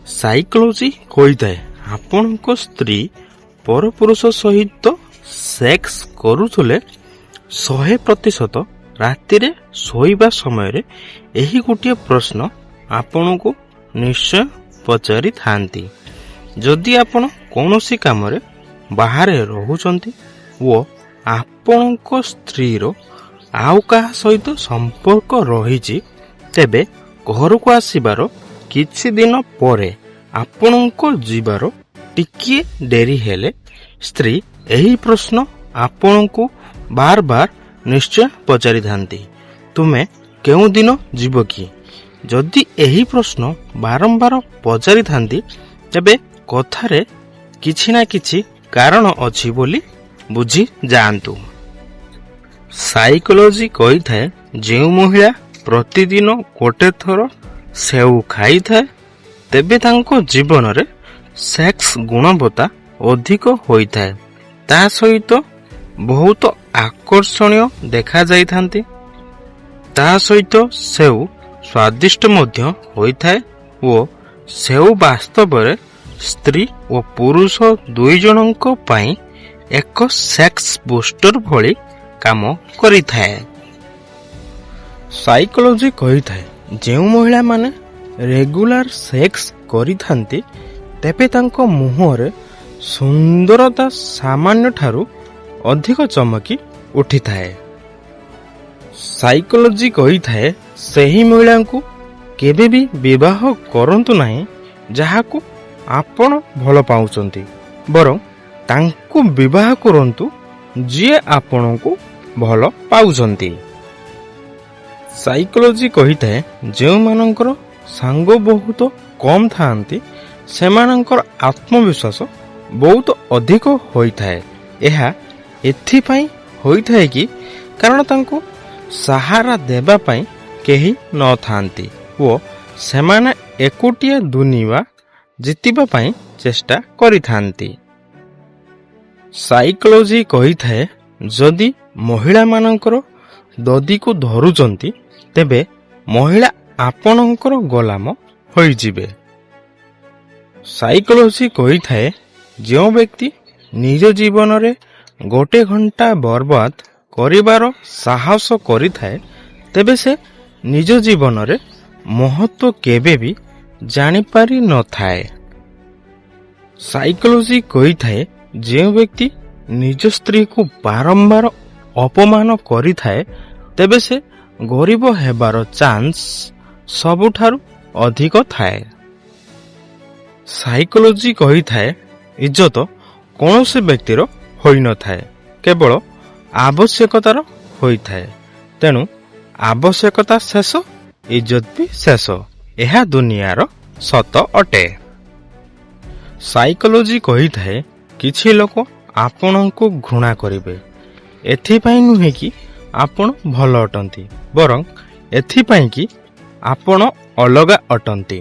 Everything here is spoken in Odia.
ସାଇକୋଲୋଜି କହିଥାଏ ଆପଣଙ୍କ ସ୍ତ୍ରୀ ପରପୁରୁଷ ସହିତ ସେକ୍ସ କରୁଥିଲେ 100% ରାତିରେ ଶୋଇବା ସମୟରେ ଏହି ଗୋଟିଏ ପ୍ରଶ୍ନ ଆପଣଙ୍କୁ ନିଶ୍ଚୟ ପଚାରିଥାନ୍ତି। ଯଦି ଆପଣ କୌଣସି କାମରେ ବାହାରେ ରହୁଛନ୍ତି ଓ ଆପଣଙ୍କ ସ୍ତ୍ରୀର ଆଉ କାହା ସହିତ ସମ୍ପର୍କ ରହିଛି, ତେବେ ଘରକୁ ଆସିବାର କିଛି ଦିନ ପରେ ଆପଣଙ୍କ ଯିବାର ଟିକିଏ ଡେରି ହେଲେ ସ୍ତ୍ରୀ ଏହି ପ୍ରଶ୍ନ ଆପଣଙ୍କୁ ବାର ବାର ନିଶ୍ଚୟ ପଚାରିଥାନ୍ତି, ତୁମେ କେଉଁଦିନ ଯିବ କି? ଯଦି ଏହି ପ୍ରଶ୍ନ ବାରମ୍ବାର ପଚାରିଥାନ୍ତି, ତେବେ କଥାରେ କିଛି ନା କିଛି କାରଣ ଅଛି ବୋଲି ବୁଝି ଯାଆନ୍ତୁ। ସାଇକୋଲୋଜି କହିଥାଏ ଯେଉଁ ମହିଳା ପ୍ରତିଦିନ ଗୋଟେ ଥର ସେଉ ଖାଇଥାଏ, ତେବେ ତାଙ୍କ ଜୀବନରେ ସେକ୍ସ ଗୁଣବତ୍ତା ଅଧିକ ହୋଇଥାଏ। ତା ସହିତ ବହୁତ ଆକର୍ଷଣୀୟ ଦେଖାଯାଇଥାନ୍ତି। ତା ସହିତ ସେଉ ସ୍ୱାଦିଷ୍ଟ ମଧ୍ୟ ହୋଇଥାଏ ଓ ସେଉ ବାସ୍ତବରେ ସ୍ତ୍ରୀ ଓ ପୁରୁଷ ଦୁଇ ଜଣଙ୍କ ପାଇଁ ଏକ ସେକ୍ସ ବୁଷ୍ଟର ଭଳି କାମ କରିଥାଏ। ସାଇକୋଲୋଜି କହିଥାଏ ଯେଉଁ ମହିଳାମାନେ ରେଗୁଲାର ସେକ୍ସ କରିଥାନ୍ତି, ତେବେ ତାଙ୍କ ମୁହଁରେ ସୁନ୍ଦରତା ସାମାନ୍ୟ ଠାରୁ ଅଧିକ ଚମକି ଉଠିଥାଏ। ସାଇକୋଲୋଜି କହିଥାଏ ସେହି ମହିଳାଙ୍କୁ କେବେ ବି ବିବାହ କରନ୍ତୁ ନାହିଁ ଯାହାକୁ ଆପଣ ଭଲ ପାଉଛନ୍ତି, ବରଂ ତାଙ୍କୁ ବିବାହ କରନ୍ତୁ ଯିଏ ଆପଣଙ୍କୁ ଭଲ ପାଉଛନ୍ତି। ସାଇକୋଲୋଜି କହିଥାଏ ଯେଉଁମାନଙ୍କର ସାଙ୍ଗ ବହୁତ କମ୍ ଥାଆନ୍ତି, ସେମାନଙ୍କର ଆତ୍ମବିଶ୍ୱାସ ବହୁତ ଅଧିକ ହୋଇଥାଏ। ଏହା ଏଥିପାଇଁ ହୋଇଥାଏ କି କାରଣ ତାଙ୍କୁ ସାହାରା ଦେବା ପାଇଁ କେହି ନଥାନ୍ତି ଓ ସେମାନେ ଏକୁଟିଆ ଦୁନିଆ ଜିତିବା ପାଇଁ ଚେଷ୍ଟା କରିଥାନ୍ତି। ସାଇକୋଲୋଜି କହିଥାଏ ଯଦି ମହିଳାମାନଙ୍କର ଦଦିକୁ ଧରୁଛନ୍ତି, ତେବେ ମହିଳା ଆପଣଙ୍କର ଗୋଲାମ ହୋଇଯିବେ। ସାଇକୋଲୋଜି କହିଥାଏ ଯେଉଁ ବ୍ୟକ୍ତି ନିଜ ଜୀବନରେ 1 ଘଣ୍ଟା ବର୍ବାଦ କରିବାର ସାହସ କରିଥାଏ, ତେବେ ସେ ନିଜ ଜୀବନରେ ମହତ୍ତ୍ୱ କେବେ ବି ଜାଣିପାରି ନଥାଏ। ସାଇକୋଲୋଜି କହିଥାଏ ଯେଉଁ ବ୍ୟକ୍ତି ନିଜ ସ୍ତ୍ରୀକୁ ବାରମ୍ବାର ଅପମାନ କରିଥାଏ, ତେବେ ସେ ଗରିବ ହେବାର ଚାନ୍ସ ସବୁଠାରୁ ଅଧିକ ଥାଏ। ସାଇକୋଲୋଜି କହିଥାଏ ଇଜ୍ଜତ କୌଣସି ବ୍ୟକ୍ତିର ହୋଇନଥାଏ, କେବଳ ଆବଶ୍ୟକତାର ହୋଇଥାଏ। ତେଣୁ ଆବଶ୍ୟକତା ଶେଷ, ଇଜ୍ଜତ ବି ଶେଷ। ଏହା ଦୁନିଆର ସତ ଅଟେ। ସାଇକୋଲୋଜି କହିଥାଏ କିଛି ଲୋକ ଆପଣଙ୍କୁ ଘୃଣା କରିବେ, ଏଥିପାଇଁ ନୁହେଁ କି ଆପଣ ଭଲ ଅଟନ୍ତି, ବରଂ ଏଥିପାଇଁ କି ଆପଣ ଅଲଗା ଅଟନ୍ତି।